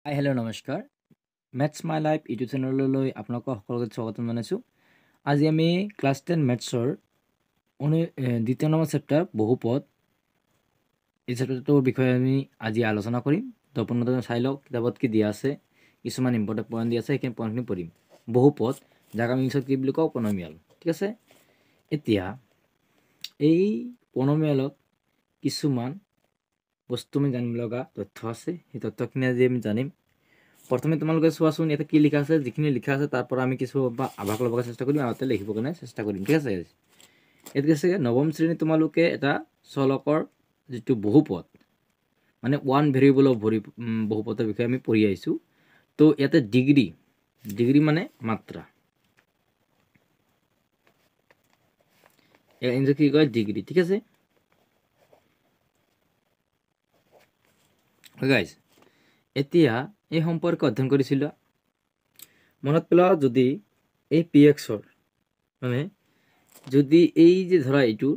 Hi hello' নমস্কাৰ maths my life YouTube চেনেললৈ আপোনালোকক সকলোকে স্বাগতম জনাইছোঁ। আজি আমি ক্লাছ 10 মেথছৰ দ্বিতীয় নম্বৰ চেপ্টাৰ বহুপদ এই চেপ্টাৰটোৰ বিষয়ে আমি আজি আলোচনা কৰিম। তো আপোনালোকে চাই লওক কিতাপত কি দিয়া আছে, কিছুমান ইম্পৰ্টেণ্ট পইণ্ট দিয়া আছে, সেইখিনি পইণ্টখিনি পঢ়িম। বহুপদ যাক আমি ইংলিছত কি বুলি কওঁ, পনমিয়াল। ঠিক আছে, এতিয়া এই পনমিয়ালত কিছুমান বস্তু আমি জানিব লগা তথ্য আছে, সেই তথ্যখিনি আজি আমি জানিম। প্ৰথমে তোমালোকে চোৱাচোন ইয়াতে কি লিখা আছে, যিখিনি লিখা আছে তাৰ পৰা আমি কিছু আভাস ল'বলৈ চেষ্টা কৰিম, আগতে লিখিবৰ কাৰণে চেষ্টা কৰিম। ঠিক আছে, এইটো আছে নৱম শ্ৰেণীত তোমালোকে এটা চলকৰ যিটো বহুপদ মানে ওৱান ভেৰিয়েবল অফ বহুপদৰ বিষয়ে আমি পঢ়ি আহিছোঁ। তো ইয়াতে ডিগ্ৰী মানে মাত্ৰা, ইংৰাজীত কি কয় ডিগ্ৰী। ঠিক আছে গাইজ, এতিয়া এই সম্পৰ্কে অধ্যয়ন কৰিছিলোঁ, মনত পেলোৱা। যদি এই পি এক্সৰ মানে যদি এই যে ধৰা এইটো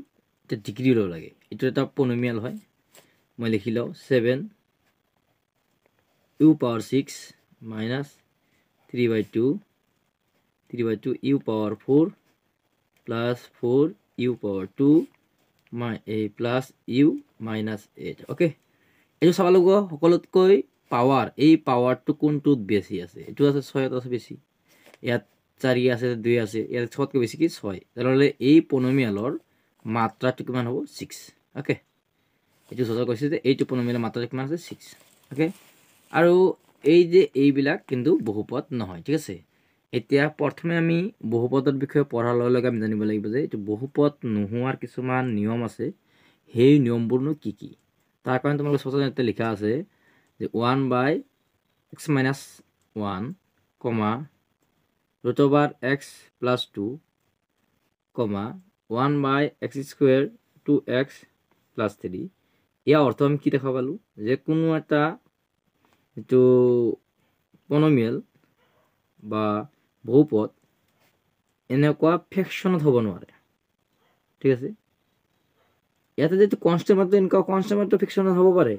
এটা ডিগ্ৰী ল'ব লাগে, এইটো এটা পনমিয়াল হয়। মই লিখি লওঁ 7 u power 6 minus 3/2 u power 4 plus 4 u power 2 plus u minus 8। Okay, এইটো চাব লাগিব সকলোতকৈ পাৱাৰ, এই পাৱাৰটো কোনটোত বেছি আছে। এইটো আছে 6ত আছে বেছি, ইয়াত 4 আছে, 2 আছে, ইয়াত 6তকৈ বেছি কি 6। তেনেহ'লে এই পনমিয়ালৰ মাত্ৰাটো কিমান হ'ব 6। অ'কে, এইটো সহজ কৈছে যে এইটো পনমিয়ালৰ মাত্ৰাটো কিমান আছে 6। অ'কে, আৰু এই যে এইবিলাক কিন্তু বহুপদ নহয়। ঠিক আছে, এতিয়া প্ৰথমে আমি বহুপদৰ বিষয়ে পঢ়াৰ লগে লগে আমি জানিব লাগিব যে এইটো বহুপদ নোহোৱাৰ কিছুমান নিয়ম আছে। সেই নিয়মবোৰনো কি কি, তাৰ কাৰণে তোমালোকে সচৰাচৰ ইয়াতে লিখা আছে যে 1/x-1 √x + 2 1/x² 2x + 3। ইয়াৰ অৰ্থ আমি কি দেখা পালোঁ যে কোনো এটা যিটো পনমিয়াল বা বহুপদ এনেকুৱা ফ্ৰেকশ্যনত হ'ব নোৱাৰে। ঠিক আছে, ইয়াতে যিটো কনষ্টেণ্ট মাত্ৰ এনেকুৱা কনষ্টেণ্ট মাত্ৰ ফ্ৰেকশ্যনত হ'ব পাৰে,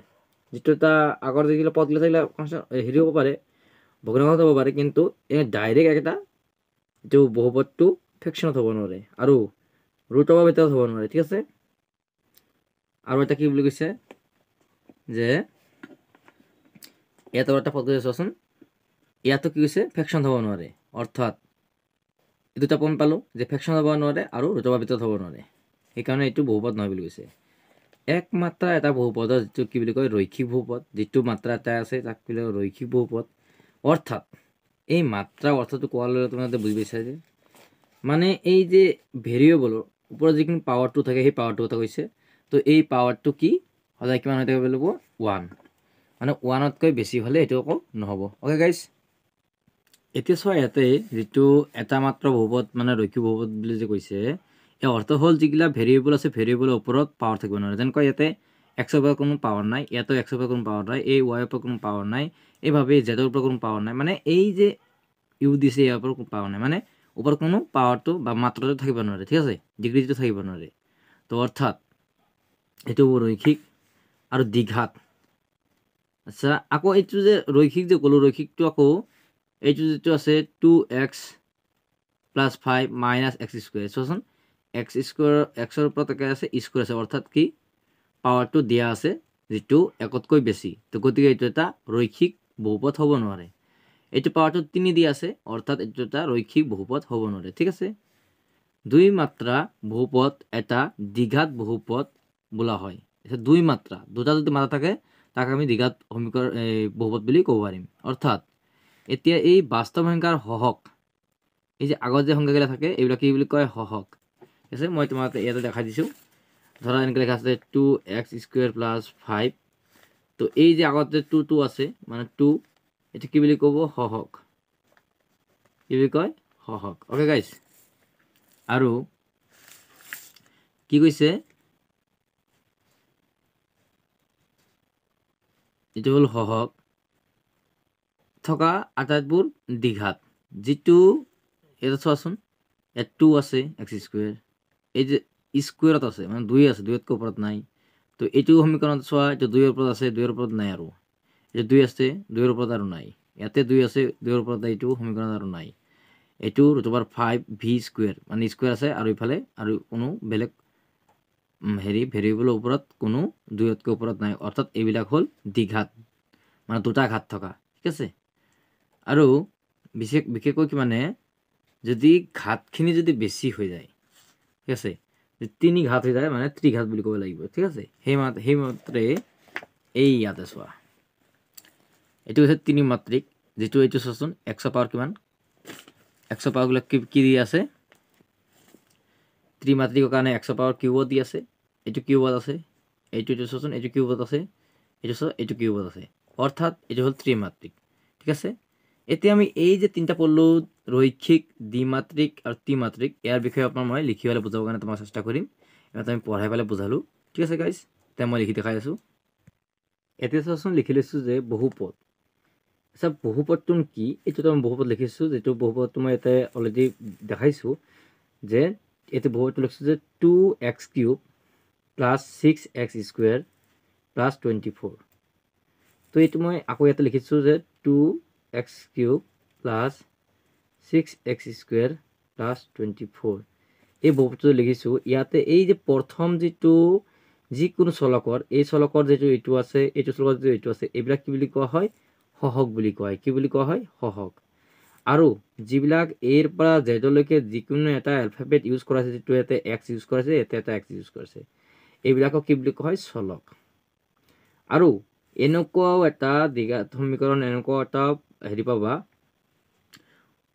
যিটো এটা আগৰ যিবিলাক পদবিলাক থাকিলে হেৰি হ'ব পাৰে, ভগ্নাংশত হ'ব পাৰে, কিন্তু ডাইৰেক্ট এটা যিটো বহুপদটো ফ্ৰেকশ্যনত হ'ব নোৱাৰে আৰু ৰুটৰ ভিতৰত হ'ব নোৱাৰে। ঠিক আছে, আৰু এটা কি বুলি কৈছে যে ইয়াত এটা পদ্ধতি চোৱাচোন, ইয়াতো কি কৈছে ফ্ৰেকশ্যন হ'ব নোৱাৰে, অৰ্থাৎ এই দুটা পইণ্ট পালোঁ যে ফ্ৰেকশ্যন হ'ব নোৱাৰে আৰু ৰুটৰ ভিতৰত হ'ব নোৱাৰে, সেইকাৰণে এইটো বহুপদ নহয় বুলি কৈছে। একমাত্ৰা এটা বহুপদৰ যিটো কি বুলি কয় ৰৈখিক বহুপদ, যিটো মাত্ৰা এটা আছে তাক কি বুলি কয় ৰৈখিক বহুপদ। অৰ্থাৎ এই মাত্ৰা অৰ্থটো কোৱাৰ লগে তোমালোকে বুজি পাইছা যে মানে এই যে ভেৰিয়েবলৰ ওপৰত যিখিনি পাৱাৰটো থাকে সেই পাৱাৰটোৰ কথা কৈছে। তো এই পাৱাৰটো কি সদায় কিমান হৈ থাকিব লাগিব 1, মানে 1তকৈ বেছি হ'লে এইটো আকৌ নহ'ব। অ'কে গাইজ, এতিয়া চোৱা ইয়াতে যিটো এটা মাত্ৰ বহুপদ মানে ৰৈখিক বহুপদ বুলি যে কৈছে, এই অৰ্থ হ'ল যিবিলাক ভেৰিয়েবল আছে ভেৰিয়েবলৰ ওপৰত পাৱাৰ থাকিব নোৱাৰে। যেনেকৈ ইয়াতে এক্সৰ ওপৰত কোনো পাৱাৰ নাই, ইয়াতো এক্সৰ ওপৰত কোনো পাৱাৰ নাই, এই ৱাইৰ ওপৰত কোনো পাৱাৰ নাই, এইভাৱে জেডৰ ওপৰত কোনো পাৱাৰ নাই, মানে এই যে ইউ দিছে ইয়াৰ ওপৰত কোনো পাৱাৰ নাই, মানে ওপৰত কোনো পাৱাৰটো বা মাত্ৰাটো থাকিব নোৱাৰে। ঠিক আছে, ডিগ্ৰীটো থাকিব নোৱাৰে। তো অৰ্থাৎ এইটো ৰৈখিক আৰু দ্বিঘাত। আচ্ছা, আকৌ এইটো যে ৰৈখিক যে ক'লোঁ, ৰৈখিকটো আকৌ এইটো যিটো আছে 2x + 5 - x²। চোৱাচোন এক্সৰ ওপৰত একে আছে, স্কুৱেৰ আছে, অৰ্থাৎ কি পাৱাৰটো দিয়া আছে যিটো একতকৈ বেছি। তো গতিকে এইটো এটা ৰৈখিক বহুপদ হ'ব নোৱাৰে। এইটো পাৱাৰটো 3 দি আছে, অৰ্থাৎ এইটো এটা ৰৈখিক বহুপদ হ'ব নোৱাৰে। ঠিক আছে, দুই মাত্ৰা বহুপদ এটা দ্বিঘাত বহুপদ বোলা হয়। এতিয়া দুই মাত্ৰা, দুটা যদি মাত্ৰা থাকে তাক আমি দ্বিঘাত বহুপদ বুলি ক'ব পাৰিম। অৰ্থাৎ এতিয়া এই বাস্তৱ সংখ্যাৰ হহক, এই যে আগত যে সংখ্যাবিলাক থাকে এইবিলাক কি বুলি কয় হহক। ঠিক আছে, মই তোমাক ইয়াতে দেখাই দিছোঁ। ধৰা এনেকৈ লেখা আছে 2x² + 5। তো এই যে আগত যে 2 আছে মানে 2, এইটো কি বুলি ক'ব হহক, কি বুলি কয় হহক। অ'কে গাইজ, আৰু কি কৈছে এইটো হ'ল হহক থকা আটাইবোৰ দ্বিঘাত, যিটো এটা চোৱাচোন ইয়াত 2 আছে x², এই যে স্কুৱেৰত আছে মানে 2 আছে, 2তকৈ ওপৰত নাই। তো এইটো সমীকৰণত চোৱা, এইটো 2ৰ ওপৰত আছে, 2ৰ ওপৰত নাই, আৰু এই 2 আছে 2 এৰ ওপৰত আৰু নাই ইয়াতে 2 আছে 2 এৰ ওপৰত এইটো সমীকৰণ আৰু নাই এইটো √5 v স্কয়াৰ মানে স্কয়াৰ আছে আৰু ইফালে আৰু কোনো বেলেগ হেৰি ভেৰিয়েবলৰ ওপৰত কোনো 2তকৈ ওপৰত নাই অৰ্থাৎ এইবিলাক হ'ল দ্বিঘাত মানে দুটা ঘাত থকা ঠিক আছে আৰু বিশেষকৈ কি মানে যদি ঘাতখিনি যদি বেছি হৈ যায় ঠিক আছে তিনি ঘাত হৈ যায় মানে ত্ৰিঘাত বুলি ক'ব লাগিব ঠিক আছে সেই মাত্ৰে এই ইয়াতে চোৱা এইটো হৈছে তিনি মাত্ৰিক যেটো এইটো চোৱাচোন x পাৱাৰ কিমান x পাৱাৰ গুলো কি দি আছে ত্ৰিমাত্ৰিকৰ কাৰণে x পাৱাৰ কিউবত দি আছে এইটো কিউবত আছে এইটো চোৱাচোন এইটো কিউবত আছে এইটো কিউবত আছে অৰ্থাৎ এইটো হ'ল ত্ৰিমাত্ৰিক ঠিক আছে এতিয়া আমি এই যে তিনটা পড়লো ৰৈখিক দ্বিমাত্ৰিক আৰ ত্ৰিমাত্ৰিক এৰ বিষয়ে আপনাৰ মই লিখিবলৈ বুজাবৰ কাৰণে তোমাক চেষ্টা কৰিম এটা আমি পঢ়াই পেলাই বুজালো ঠিক আছে গাইস তে মই লিখি দেখাই আছো এতিয়া চাচোন লিখি লৈছো যে বহুপদ আচ্ছা বহুপদটো কি এইটো আমি বহুপদ লিখিছো যেটো বহুপদটো মই এটা অলৰেডি দেখাইছো যে এতে বহুপদটো লিখিছো যে 2x³ + 6x² + 24 তো এইটো মই আকৌ এটা লিখিছো যে 2x³ + 6x² + 24 এই বহুপদটো লিখিছো ইয়াতে এই যে প্ৰথম যেটো যিকোনো চলকৰ এই চলকৰ যেটো এইটো আছে এইটো চলকৰ যেটো এইটো আছে এইবিলাক কি বুলি কোৱা হয় সহগ বুলি কোৱা হয় কি বুলি কোৱা হয় সহগ আৰু যিবিলাক এৰ পৰা জেডলৈকে যিকোনো এটা এলফাবেট ইউজ কৰা আছে যেটো এতে x ইউজ কৰিছে এতে এটা x ইউজ কৰিছে এইবিলাকক কি বুলি কোৱা হয় চলক আৰু এনেকুৱাও এটা দ্বিঘাত সমীকৰণ এনেকুৱা এটা হেৰি পাবা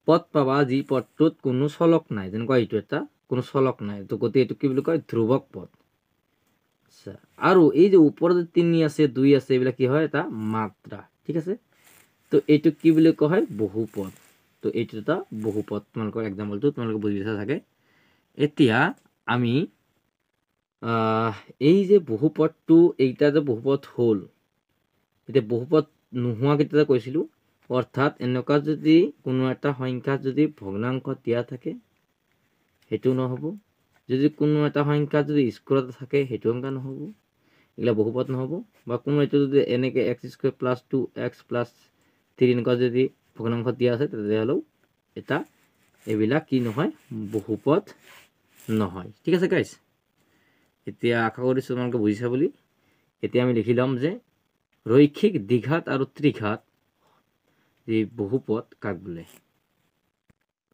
পদ পাবা যি পদটোত কোনো চলক নাই যেনেকুৱা এইটো এটা কোনো চলক নাই তো গতি এইটো কি বুলি কয় ধ্ৰুৱক পদ আচ্ছা আৰু এই যে ওপৰত 3 আছে 2 আছে এইবিলাক কি হয় এটা মাত্ৰা ঠিক আছে তো এইটো কি বুলি কোৱা হয় বহুপদ তো এইটো এটা বহুপদ তোমালোকৰ एग्जांपलটো তোমালোকে বুজিছা থাকে এতিয়া আমি এই যে বহুপদটো এইটা যে বহুপদ হল এতিয়া বহুপদ নোহোৱা কেইটা কৈছিলো অৰ্থাৎ এনেকুৱা যদি কোনো এটা সংখ্যা যদি ভগ্নাংশ দিয়া থাকে হেতু নহব যদি কোনো এটা সংখ্যা যদি স্কয়াৰত থাকে হেতু সংখ্যা নহব এলা বহুপদ নহব বা কোনো এটা যদি এনেকে x² + 2x + 3 এনেকুৱা যদি ভগ্নাংশ দিয়া আছে তেতিয়াহলে হলো এটা এবিলা কি নহয় বহুপদ নহয় ঠিক আছে গাইস এতিয়া আশা কৰিছো তোমালোকে বুজিছা বুলি এতিয়া আমি লিখিলাম যে ৰৈখিক দ্বিঘাত আৰু ত্ৰিঘাত এই বহুপদ কাক বোলে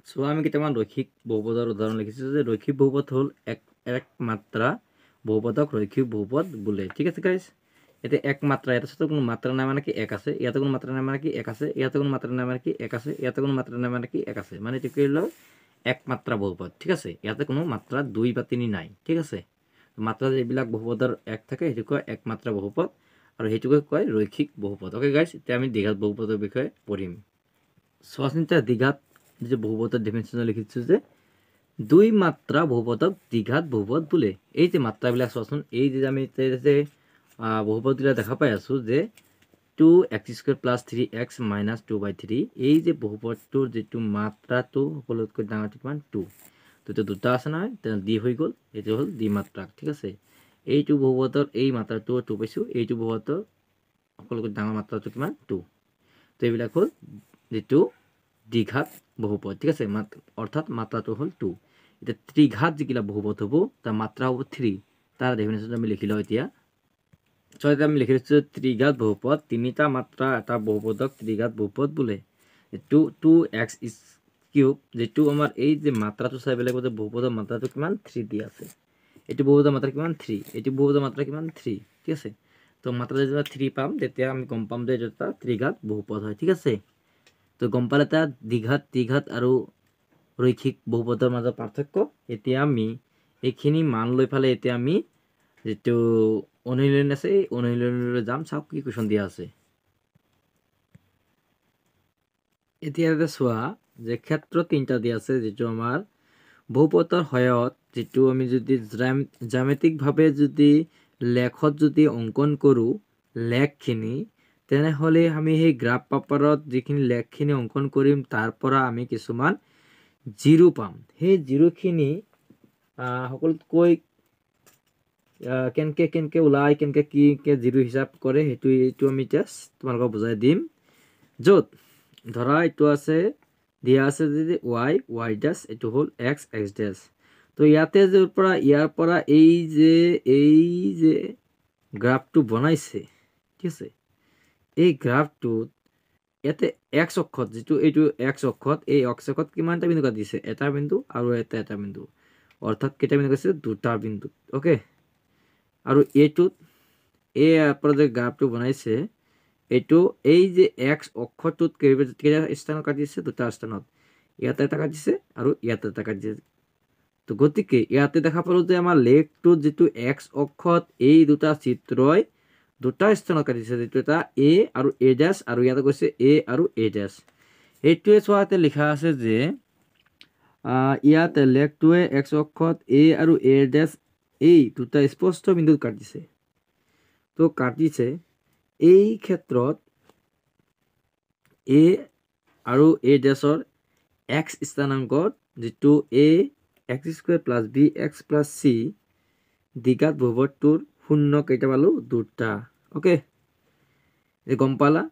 সো আমি কেইটামান ৰৈখিক বহুপদৰ উদাহৰণ লিখিছো যে ৰৈখিক বহুপদ হল এক মাত্ৰা বহুপদক ৰৈখিক বহুপদ বোলে ঠিক আছে গাইস এতে এক মাত্ৰা এটা সাথে কোনো মাত্ৰা নাই মানে কি এক আছে ইয়াতে কোনো মাত্ৰা নাই মানে কি এক আছে ইয়াতে কোনো মাত্ৰা নাই মানে কি এক আছে ইয়াতে কোনো মাত্ৰা নাই মানে কি এক আছে মানে এটো কি হলো এক মাত্ৰা বহুপদ ঠিক আছে ইয়াতে কোনো মাত্ৰা 2 বা 3 নাই ঠিক আছে মাত্ৰা যেবিলাক বহুপদৰ এক থাকে হেতু কয় এক মাত্ৰা বহুপদ আৰু হেতুকে কয় ৰৈখিক বহুপদ ওকে গাইস এতিয়া আমি দ্বিঘাত বহুপদৰ বিষয়ে পঢ়িম সচিন্তা দ্বিঘাত যে বহুপদৰ ডেফিনিশন লিখিছো যে দুই মাত্ৰা বহুপদক দ্বিঘাত বহুপদ বোলে এই যে মাত্ৰাবিলাক চোৱাচোন এই যে আমি যে বহুপদবিলাক দেখা পাই আছো যে 2x² + 3x - 2/3 এই যে বহুপদটোৰ যেটো মাত্ৰাটো সকলোতকৈ ডাঙৰ কিমান 2 তো দুটা আছে না দি হৈ গল এটো হল দ্বিমাত্ৰাক ঠিক আছে এইটো বহুপদৰ এই মাত্ৰাটো 2 পাইছো এইটো বহুপদৰ সকলোতকৈ ডাঙৰ মাত্ৰাটো কিমান 2 তো এইবিলাক হল যেটো দ্বিঘাত বহুপদ ঠিক আছে অৰ্থাৎ মাত্ৰাটো হল 2 এটা ত্ৰিঘাত যিকিলা বহুপদ হ'ব তাৰ মাত্ৰা হ'ব 3 তাৰ ডেফিনিশন আমি লিখি লও এতিয়া ছয়টা আমি লিখি দিছো ত্ৰিঘাত বহুপদ তিনিটা মাত্ৰা এটা বহুপদক ত্ৰিঘাত বহুপদ বোলে 2x³ যেটো আমাৰ এই যে মাত্ৰাটো চাই বেলেগ যে বহুপদৰ মাত্ৰাটো কিমান 3 দি আছে এটো বহুপদৰ মাত্ৰা কিমান 3 এটো বহুপদৰ মাত্ৰা কিমান 3 ঠিক আছে তো মাত্ৰা যেতিয়া 3 পাম তেতিয়া আমি গম পাম যে এটা ত্ৰিঘাত বহুপদ হয় ঠিক আছে তো গম পালে এটা দ্বিঘাত ত্ৰিঘাত আৰু ৰৈখিক বহুপদৰ মাজৰ পাৰ্থক্য এতিয়া আমি এইখিনি মান লৈ ফালে এতিয়া আমি যেটো অনুশীলন আছে এই অনুশীলনলৈ যাম চাওক কি কোৱেশ্চন দিয়া আছে এতিয়া চোৱা যে ক্ষেত্ৰ তিনটা দিয়া আছে যেটো আমাৰ বহুপদৰ সহায়ত যেটো আমি যদি জ্যামিতিক ভাৱে যদি লেখত যদি অঙ্কন কৰো লেখখিনি তেনেহলে আমি সেই গ্ৰাফ পেপাৰত যিখিনি লেখখিনি অঙ্কন কৰিম তাৰ পৰা আমি কিছুমান জিৰো পাম সেই জিৰোখিনি সকলোতকৈ কেনেকৈ ওলাই কেনেকৈ কি জিৰ' হিচাপ কৰে এইটো আমি জাষ্ট তোমালোকক বুজাই দিম। য'ত ধৰা এইটো আছে দিয়া আছে যদি y ডেছ, এইটো হ'ল x ডেছ। তো ইয়াতে ইয়াৰ পৰা এই যে গ্ৰাফটো বনাইছে, ঠিক আছে, এই গ্ৰাফটোত ইয়াতে x অক্ষত যিটো এইটো x অক্ষত, এই x অক্ষত কিমানটা বিন্দু কাটিছে? এটা বিন্দু আৰু এটা বিন্দু, অৰ্থাৎ কেইটা বিন্দু কাটিছে? দুটা বিন্দু। অ'কে, আৰু এইটোত ইয়াৰ পৰা যে গ্ৰাফটো বনাইছে এইটো এই যে x অক্ষটোত কেইটা স্থানত কাটিছে? দুটা স্থানত। ইয়াতে এটা কাটিছে আৰু ইয়াতে এটা কাটিছে। তো গতিকে ইয়াতে দেখা পালো যে আমাৰ লেগটোত যিটো x অক্ষত এই দুটা চিত্ৰই দুটা স্থানত কাটিছে, যিটো এটা a আৰু a ডেছ, আৰু ইয়াতে কৈছে a আৰু a ডেছ। এইটোৱে চোৱা ইয়াতে লিখা আছে যে ইয়াতে লেগটোৱে x অক্ষত a আৰু a ডেছ এই দুটা স্পষ্ট বিন্দুত কাটিছে। তো কাটিছে এই ক্ষেত্ৰত a আৰু a ডেছৰ x স্থানাংকত যিটো a x² + bx + c দ্বিঘাত বহুপদটোৰ শূন্য কেইটা পালো? দুটা। অ'কে, এই গম পালা?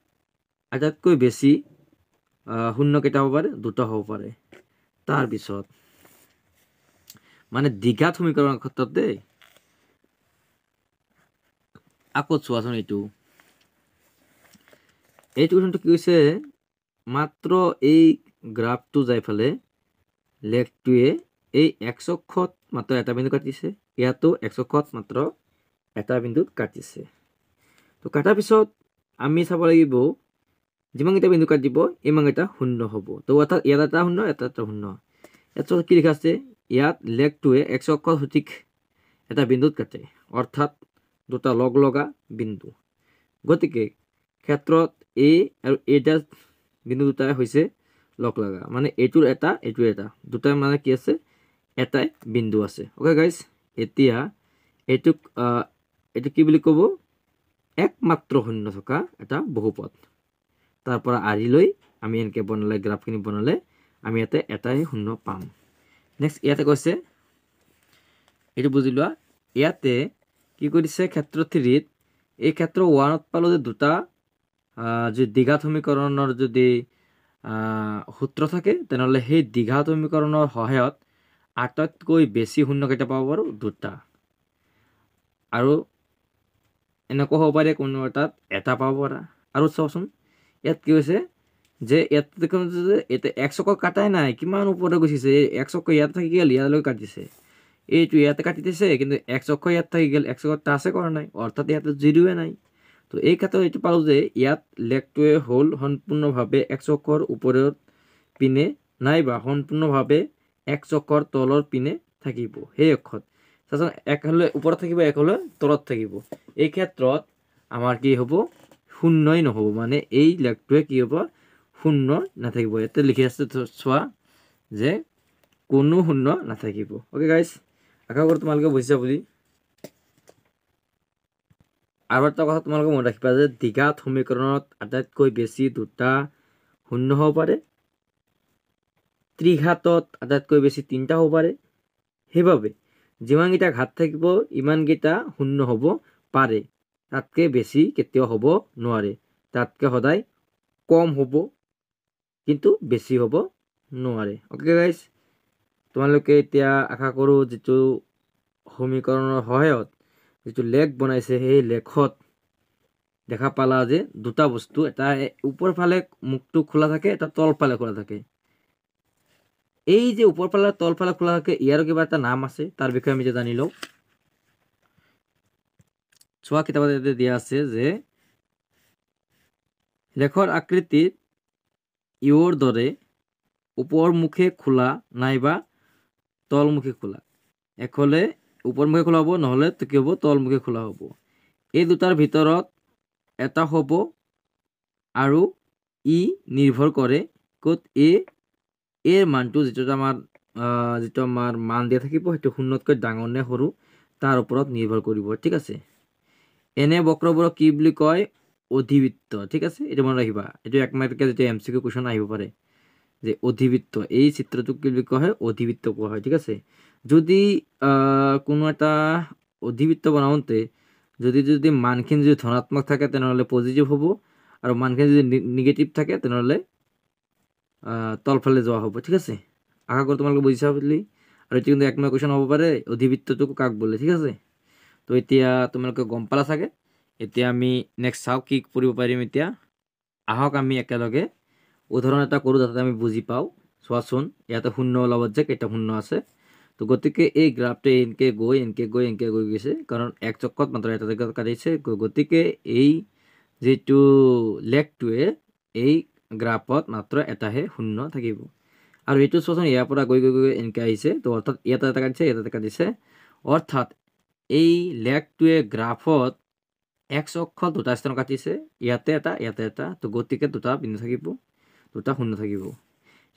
আটাইতকৈ বেছি শূন্য কেইটা হ'ব পাৰে? দুটা হ'ব পাৰে। তাৰপিছত মানে দ্বিঘাত সমীকৰণৰ ক্ষেত্ৰত দেই, আকৌ চোৱাচোন এইটো কোৱেশ্যনটো কি হৈছে? মাত্ৰ এই গ্ৰাফটো যাই ফালে লেগটোৱে এই x অক্ষত মাত্ৰ এটা বিন্দু কাটিছে, ইয়াতো x অক্ষত মাত্ৰ এটা বিন্দুত কাটিছে। তো কাটাৰ পিছত আমি চাব লাগিব যিমানকেইটা বিন্দু কাটিব ইমানকেইটা শূন্য হ'ব। তো অৰ্থাৎ ইয়াত এটা শূন্য, এটা শূন্য। ইয়াত কি লিখা আছে? ইয়াত লেগটোৱে x অক্ষত সঠিক এটা বিন্দুত কাটে, অৰ্থাৎ দুটা লগ লগা বিন্দু। গতিকে ক্ষেত্ৰত a আৰু a ডেছ বিন্দু দুটাই হৈছে লগ লগা, মানে এইটোৰ এটা দুটাই মানে কি আছে? এটাই বিন্দু আছে। অ'কে গাইজ, এতিয়া এইটো কি বুলি ক'ব? একমাত্ৰ শূন্য থকা এটা বহুপদ। তাৰ পৰা আঁৰি লৈ আমি এনেকৈ বনালে, গ্ৰাফখিনি বনালে আমি ইয়াতে এটাই শূন্য পাম। নেক্সট ইয়াতে কৈছে, এইটো বুজি লোৱা, ইয়াতে কি কৰিছে? ক্ষেত্ৰ 3ত এই ক্ষেত্ৰ 1ত পালো যে দুটা যদি দ্বিঘাত সমীকৰণৰ যদি সূত্ৰ থাকে, তেনেহ'লে সেই দ্বিঘাত সমীকৰণৰ সহায়ত আটাইতকৈ বেছি শূন্য কেইটা পাব পাৰোঁ? দুটা। আৰু এনেকুৱা হ'ব পাৰে কোনো এটাত এটা পাব পাৰা। আৰু চাওচোন ইয়াত কি হৈছে যে ইয়াত দেখোন যে এতিয়া x অক্ষ কাটাই নাই, কিমান ওপৰতে গুচিছে। x অক্ষ ইয়াত থাকি গ'ল, ইয়ালৈ কাটিছে। এইটো ইয়াতে কাটি দিছে, কিন্তু x অক্ষ ইয়াত থাকি গ'ল, x অক্ষ টাচে কৰা নাই, অৰ্থাৎ ইয়াতে জিৰোৱে নাই। তো এই ক্ষেত্ৰত এইটো পালোঁ যে ইয়াত লেগটোৱে হ'ল সম্পূৰ্ণভাৱে x অক্ষৰ ওপৰৰ পিনে নাইবা সম্পূৰ্ণভাৱে x অক্ষৰ তলৰ পিনে থাকিব। সেই অক্ষত চাচোন, এক হ'লে ওপৰত থাকিব, এক হ'লে তলত থাকিব। এই ক্ষেত্ৰত আমাৰ কি হ'ব? শূন্যই নহ'ব, মানে এই লেগটোৱে কি হ'ব? শূন্য নাথাকিব। ইয়াতে লিখি আছে চোৱা যে কোনো শূন্য নাথাকিব। অ'কে গাইজ, আশা কৰোঁ তোমালোকে বুজিছা বুলি। আৰু এটা কথা তোমালোকে মনত ৰাখিবা যে দ্বিঘাত সমীকৰণত আটাইতকৈ বেছি দুটা শূন্য হ'ব পাৰে, ত্ৰিঘাতত আটাইতকৈ বেছি তিনিটা হ'ব পাৰে। সেইবাবে যিমানকেইটা ঘাত থাকিব ইমানকেইটা শূন্য হ'ব পাৰে, তাতকৈ বেছি কেতিয়াও হ'ব নোৱাৰে। তাতকৈ সদায় কম হ'ব, কিন্তু বেছি হ'ব নোৱাৰে। অ'কে গাইজ, তোমালোকে এতিয়া আশা কৰোঁ যিটো সমীকৰণৰ সহায়ত যিটো লেগ বনাইছে, সেই লেগত দেখা পালা যে দুটা বস্তু, এটা ওপৰ ফালে মুখটো খোলা থাকে, এটা তল ফালে খোলা থাকে। এই যে ওপৰ ফালে তল ফালে খোলা থাকে, ইয়াৰো কিবা এটা নাম আছে, তাৰ বিষয়ে আমি জানি লওঁ। চোৱা কিতাপত ইয়াতে দিয়া আছে যে লেখৰ আকৃতিত ইউৰ দৰে ওপৰমুখে খোলা নাইবা তলমুখে খোলা। এক হ'লে ওপৰমুখে খোলা হ'ব, নহ'লে কি হ'ব? তলমুখে খোলা হ'ব। এই দুটাৰ ভিতৰত এটা হ'ব, আৰু ই নিৰ্ভৰ কৰে ক'ত? এৰ মানটো যিটো আমাৰ মান দিয়া থাকিব, সেইটো শূন্যতকৈ ডাঙৰ নে সৰু তাৰ ওপৰত নিৰ্ভৰ কৰিব। ঠিক আছে, এনে বক্ৰবোৰক কি বুলি কয়? অধিবৃত্ত। ঠিক আছে, এইটো মনত ৰাখিবা। এইটো এক মাৰ্কিয়া যেতিয়া MCQ কুৱেশ্যন আহিব পাৰে যে অধিবৃত্ত, এই চিত্ৰটোক কি বুলি কোৱা হয়? অধিবৃত্ত কোৱা হয়। ঠিক আছে, যদি কোনো এটা অধিবৃত্ত বনাওঁতে যদি যদি মানখিনি যদি ধনাত্মক থাকে তেনেহ'লে পজিটিভ হ'ব আৰু মানখিনি যদি নিগেটিভ থাকে তেনেহ'লে তলফালে যোৱা হ'ব ঠিক আছে আশা কৰোঁ তোমালোকে বুজিছা বুলি আৰু এইটো কিন্তু 1 নম্বৰ কুৱেশ্যন হ'ব পাৰে অধিবৃত্তটো কাক বোলে ঠিক আছে তো এতিয়া তোমালোকে গম পালা চাগে এতিয়া আমি নেক্সট চাওঁ কি কৰিব পাৰিম এতিয়া আহক আমি একেলগে উদাহৰণ এটা কৰোঁ যাতে আমি বুজি পাওঁ চোৱাচোন ইয়াতে শূন্য ওলাব যে কেইটা শূন্য আছে তো গতিকে এই গ্ৰাফটো এনেকৈ গৈ গৈছে কাৰণ এক চক্ৰত মাত্ৰ এটা জেগাত কাটিছে গতিকে এই যেটো লেগটোৱে এই গ্ৰাফত মাত্ৰ এটাহে শূন্য থাকিব আৰু এইটো চোৱাচোন ইয়াৰ পৰা গৈ এনেকৈ আহিছে তো অৰ্থাৎ ইয়াতে এটা কাটিছে ইয়াতে এটা কাটিছে অৰ্থাৎ এই লেগটোৱে গ্ৰাফত এক্স অক্ষত দুটা স্থান কাটিছে ইয়াতে এটা তো গতিকে দুটা বিন্দু থাকিব দুটা শূন্য থাকিব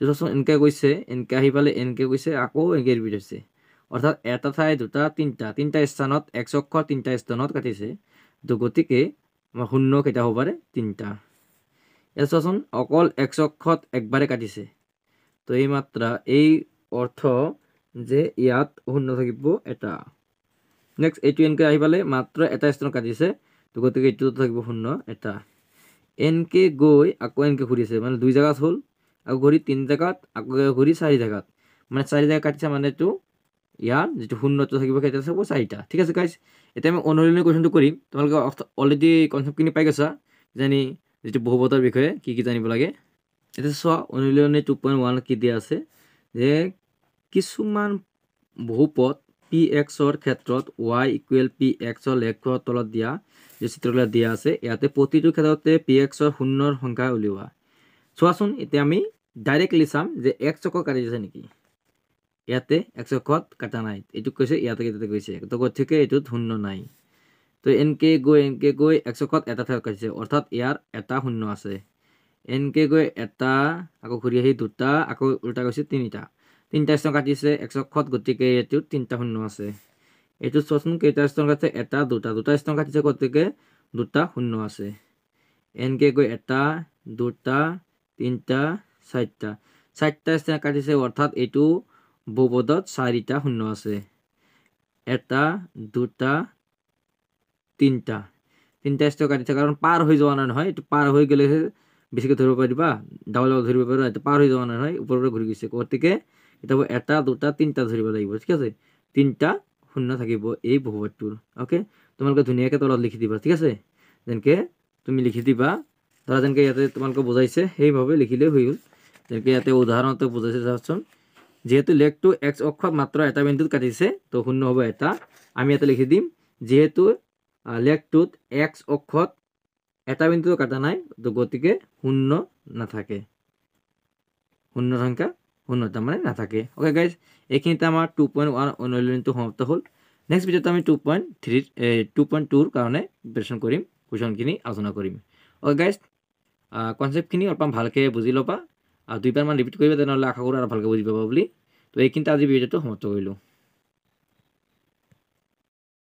চোৱাচোন এনেকৈ গৈছে এনেকৈ আহি পালে এনেকৈ গৈছে আকৌ এনেকৈ ৰিপিট হৈছে অৰ্থাৎ এটা ঠাই দুটা তিনিটা স্থানত এক্স অক্ষৰ তিনিটা স্থানত কাটিছে তো গতিকে আমাৰ শূন্য কেইটা হ'ব পাৰে তিনিটা ইয়াত চোৱাচোন অকল এক্স অক্ষত একবাৰে কাটিছে তো এই মাত্ৰা এই অৰ্থ যে ইয়াত শূন্য থাকিব এটা নেক্সট এইটো এনেকৈ আহি পালে মাত্ৰ এটা স্থানত কাটিছে তো গতিকে এইটো থাকিব শূন্য এটা এনেকৈ গৈ আকৌ এনেকৈ ঘূৰিছে মানে দুই জেগাত হ'ল আকৌ ঘূৰি 3 জেগাত আকৌ ঘূৰি 4 জেগাত মানে 4 জেগা কাটিছে মানে এইটো ইয়াৰ যেটো শূন্যটো থাকিব কেইটা থাকিব 4টা ঠিক আছে গাইজ এতিয়া আমি অনুশীলনী কুৱেশ্যনটো কৰিম তোমালোকে অলৰেডি কনচেপ্টখিনি পাই গৈছা জানি যেটো বহুপদৰ বিষয়ে কি কি জানিব লাগে এতিয়া চোৱা অনুশীলনী 2.1 কি দিয়া আছে যে কিছুমান বহুপদ px ৰ ক্ষেত্ৰত y = px ৰ লেখৰ তলত দিয়া যে চিত্ৰবিলাক দিয়া আছে ইয়াতে প্ৰতিটো ক্ষেত্ৰতে px ৰ শূন্যৰ সংখ্যা উলিওৱা চোৱাচোন এতিয়া আমি ডাইৰেক্টলি চাম যে x অক্ষত কাটি দিছে নেকি ইয়াতে x অক্ষত কাটা নাই এইটো কৈছে ইয়াতে কেইটাতে কৈছে তো গতিকে এইটোত শূন্য নাই তো এনেকৈ গৈ x অক্ষত এটা ঠাইত কাটিছে অৰ্থাৎ ইয়াৰ এটা শূন্য আছে এনেকৈ গৈ এটা আকৌ ঘূৰি আহি দুটা আকৌ উল্টা গৈছে তিনিটা স্থান কাটিছে x অক্ষত গতিকে এইটোত তিনিটা শূন্য আছে এইটো চোৱাচোন কেইটা স্থান কাটিছে এটা দুটা স্থান কাটিছে গতিকে দুটা শূন্য আছে এনেকৈ গৈ এটা দুটা তিনিটা চাৰিটা স্থান কাটিছে অৰ্থাৎ এইটো বহুপদত 4টা শূন্য আছে এটা দুটা তিনিটা স্থান কাটিছে কাৰণ পাৰ হৈ যোৱা নাই নহয় এইটো পাৰ হৈ গ'লে বেছিকৈ ধৰিব পাৰিবা ডাবল ধৰিব পাৰিবা এইটো পাৰ হৈ যোৱা নাই নহয় ওপৰৰ পৰা ঘূৰি গৈছে গতিকে এটা এটা দুটা তিনিটা ধৰিব লাগিব ঠিক আছে তিনিটা শূন্য থাকিব এই বহুপদটোৰ ওকে তোমালোকে ধুনীয়াকৈ তলত লিখি দিবা ঠিক আছে যেনেকৈ তুমি লিখি দিবা ধৰা যেনেকৈ ইয়াতে তোমালোকে বুজাইছে সেইভাৱে লিখিলে হৈ গ'ল যেনেকৈ ইয়াতে উদাহৰণতে বুজাইছে চাওকচোন যেহেতু লেগটো x অক্ষত মাত্ৰ এটা বিন্দুত কাটিছে তো শূন্য হ'ব এটা আমি ইয়াতে লিখি দিম যেহেতু লেগটোত x অক্ষত এটা বিন্দুত কাটা নাই তো গতিকে শূন্য নাথাকে শূন্য সংখ্যা শূন্যতা মানে নাথাকে ওকে গাইজ এইখিনিতে আমাৰ 2.1 অনুশীলনীটো সমাপ্ত হ'ল নেক্সট ভিডিঅ'ত আমি 2.2ৰ কাৰণে প্ৰিপাৰেশ্যন কৰিম কুৱেশ্যনখিনি আলোচনা কৰিম ওকে গাইজ কনচেপ্টখিনি অলপমান ভালকৈ বুজি ল'বা আৰু 2বাৰমান ৰিপিট কৰিবা তেনেহ'লে আশা কৰোঁ আৰু ভালকৈ বুজি পাবা বুলি তো এইখিনিতে আজি ভিডিঅ'টো সমাপ্ত কৰিলোঁ